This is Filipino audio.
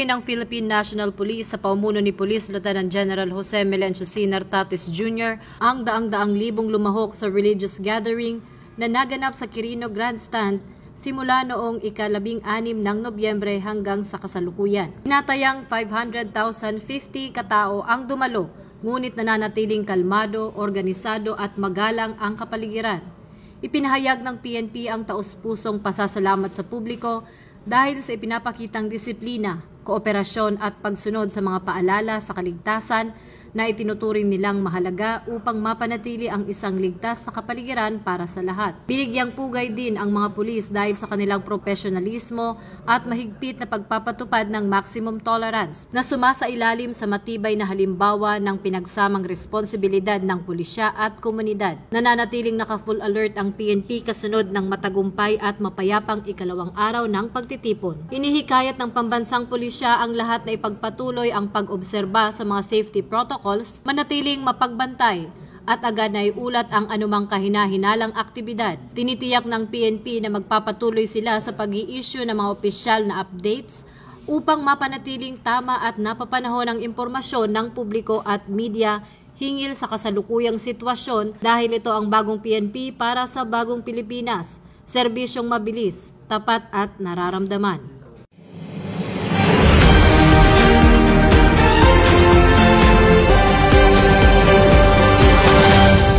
Patuloy ng Philippine National Police sa pamumuno ni Police Lieutenant General Jose Melencio C. Nartates Jr. ang daang-daang libong lumahok sa religious gathering na naganap sa Quirino Grandstand simula noong ika-16 ng Nobyembre hanggang sa kasalukuyan. Tinatayang 500,050 katao ang dumalo, ngunit nananatiling kalmado, organisado at magalang ang kapaligiran. Ipinahayag ng PNP ang taus-pusong pasasalamat sa publiko dahil sa ipinapakitang disiplina, kooperasyon at pagsunod sa mga paalala sa kaligtasan na itinuturing nilang mahalaga upang mapanatili ang isang ligtas na kapaligiran para sa lahat. Binigyang pugay din ang mga pulis dahil sa kanilang profesionalismo at mahigpit na pagpapatupad ng maximum tolerance na sumasailalim sa matibay na halimbawa ng pinagsamang responsibilidad ng pulisya at komunidad. Nananatiling naka-full alert ang PNP kasunod ng matagumpay at mapayapang ikalawang araw ng pagtitipon. Inihikayat ng pambansang pulisya ang lahat na ipagpatuloy ang pag-obserba sa mga safety protocols, manatiling mapagbantay at agad na iulat ang anumang kahina-hinalang aktibidad. Tinitiyak ng PNP na magpapatuloy sila sa pag-i-issue ng mga opisyal na updates upang mapanatiling tama at napapanahon ang impormasyon ng publiko at media hinggil sa kasalukuyang sitwasyon dahil ito ang bagong PNP para sa bagong Pilipinas, serbisyong mabilis, tapat at nararamdaman.